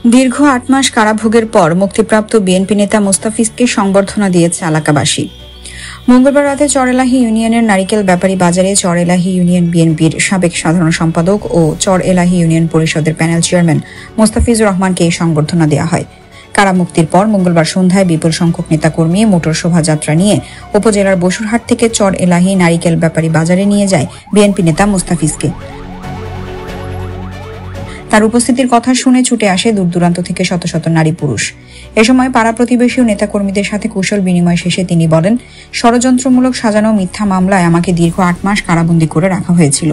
দীর্ঘ ৮ মাস কারাভোগের পর মুক্তিপ্রাপ্ত বিএনপি নেতা মোস্তাফিজকে সংবর্ধনা দিয়েছে এলাকাবাসী। মঙ্গলবার রাতে চরএলাহি ইউনিয়নের নারিকেল ব্যাপারী বাজারে চরএলাহি ইউনিয়ন বিএনপির সাবেক সাধারণ সম্পাদক ও চরএলাহি ইউনিয়ন পরিষদের প্যানেল চেয়ারম্যান মোস্তাফিজুর রহমানকে এই সংবর্ধনা দেওয়া হয়। কারামুক্তির পর মঙ্গলবার সন্ধ্যায় বিপুল সংখ্যক নেতাকর্মী মোটর শোভাযাত্রা নিয়ে উপজেলার বসুরহাট থেকে চরএলাহি নারিকেল ব্যাপারী বাজারে নিয়ে যায় বিএনপি নেতা মোস্তাফিজকে। তার উপস্থিতির কথা শুনে ছুটে আসে দূর দূরান্ত থেকে শত শত নারী পুরুষ। এ সময় পাড়া প্রতিবেশী ও নেতাকর্মীদের সাথে কুশল বিনিময় শেষে তিনি বলেন, ষড়যন্ত্রমূলক সাজানো মিথ্যা মামলায় আমাকে দীর্ঘ ৮ মাস কারাবন্দী করে রাখা হয়েছিল।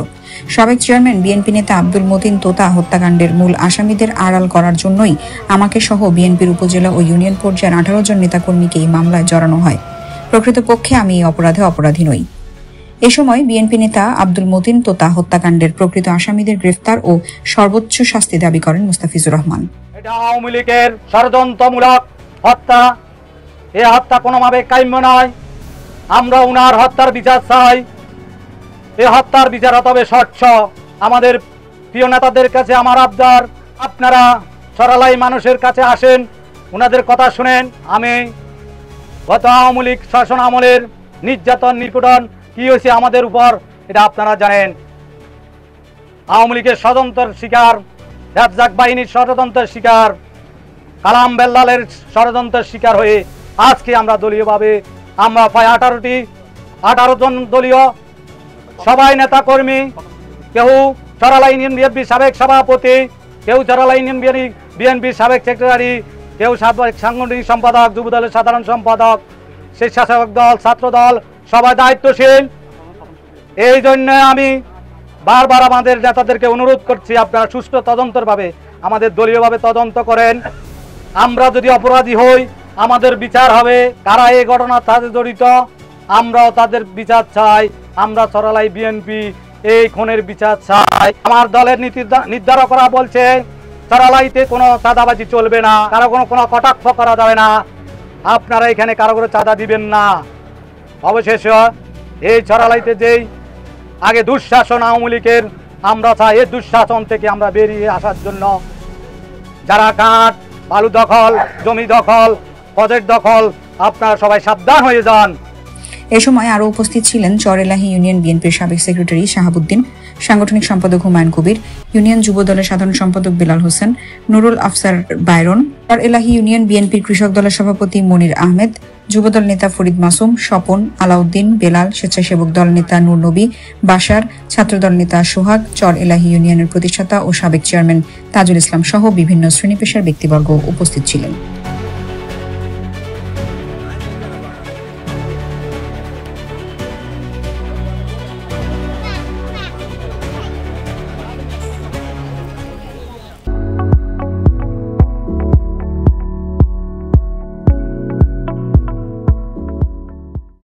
সাবেক চেয়ারম্যান বিএনপি নেতা আব্দুল মতিন তোতা হত্যাকাণ্ডের মূল আসামিদের আড়াল করার জন্যই আমাকে সহ বিএনপির উপজেলা ও ইউনিয়ন পর্যায়ের ১৮ জন নেতাকর্মীকে এই মামলায় জড়ানো হয়। প্রকৃতপক্ষে আমি এই অপরাধে অপরাধী নই। এ সময় বিএনপি নেতা আব্দুল মতিন তোতা হত্যাকাণ্ডের প্রকৃত আসামিদের গ্রেফতার ও সর্বোচ্চ শাস্তি দাবি করেন মোস্তাফিজুর রহমান। এটা আওয়ামী লীগের ষড়যন্ত্রমূলক হত্যা। এই হত্যা কোনোভাবে কাম্য নয়। আমরা উনার হত্যার বিচার চাই। এই হত্যার বিচার হবে স্বচ্ছ। আমাদের প্রিয় নেতাদের কাছে আমার আবদার, আপনারা সরালাই মানুষের কাছে আসেন, উনাদের কথা শুনেন। আমি গত আওয়ামী লীগ শাসন আমলের নির্যাতন নিপীড়ন কি হয়েছে আমাদের উপর এটা আপনারা জানেন। আওয়ামী লীগের ষড়যন্ত্রের শিকার, রাজ্জাক বাহিনীর ষড়যন্ত্রের শিকার, কালাম বেল্লালের ষড়যন্ত্রের শিকার হয়ে আজকে আমরা দলীয়ভাবে আমরা প্রায় 18 জন দলীয় সবাই নেতা কর্মী, কেউ চরএলাহি ইউনিয়ন বিএনপি সাবেক সভাপতি, কেউ চরএলাহি ইউনিয়ন বিএনপি সাবেক সেক্রেটারি, কেউ সাবেক সাংগঠনিক সম্পাদক, যুব দলের সাধারণ সম্পাদক, স্বেচ্ছাসেবক দল, ছাত্র দল, সবাই দায়িত্বশীল। এই জন্য আমি বারবার আমাদের নেতাদেরকে অনুরোধ করছি, আপনারা সুষ্ঠু তদন্তভাবে আমাদের দলীয়ভাবে তদন্ত করেন। আমরা যদি অপরাধী হই আমাদের বিচার হবে। কারা এই ঘটনার সাথে জড়িত আমরাও তাদের বিচার চাই। আমরা চরএলাহি বিএনপি এই খুনের বিচার চাই। আমার দলের নীতি নির্ধারকরা বলছে চরএলাহিতে কোনো চাঁদাবাজি চলবে না, কারো কোনো কটাক্ষ করা যাবে না, আপনারা এখানে কারো করে চাঁদা দিবেন না। অবশেষে এই চরএলাহিতে যেই আগে দুঃশাসন আওয়ামী লীগের, আমরা চাই এই দুঃশাসন থেকে আমরা বেরিয়ে আসার জন্য যারা কাঠ, বালু দখল, জমি দখল, পদের দখল, আপনারা সবাই সাবধান হয়ে যান। এ সময় আরও উপস্থিত ছিলেন চরএলাহি ইউনিয়ন বিএনপির সাবেক সেক্রেটারি শাহাবুদ্দিন, সাংগঠনিক সম্পাদক হুমায়ুন কবির, ইউনিয়ন যুব দলের সাধারণ সম্পাদক বেলাল হোসেন, নুরুল আফসার বাইরন, চরএলাহি ইউনিয়ন বিএনপির কৃষক দলের সভাপতি মনির আহমেদ, যুবদল নেতা ফরিদ মাসুম, স্বপন, আলাউদ্দিন, বেলাল, স্বেচ্ছাসেবক দল নেতা নূর নবী, বাশার, ছাত্রদল নেতা সোহাগ, চরএলাহি ইউনিয়নের প্রতিষ্ঠাতা ও সাবেক চেয়ারম্যান তাজুল ইসলাম সহ বিভিন্ন শ্রেণী পেশার ব্যক্তিবর্গ উপস্থিত ছিলেন।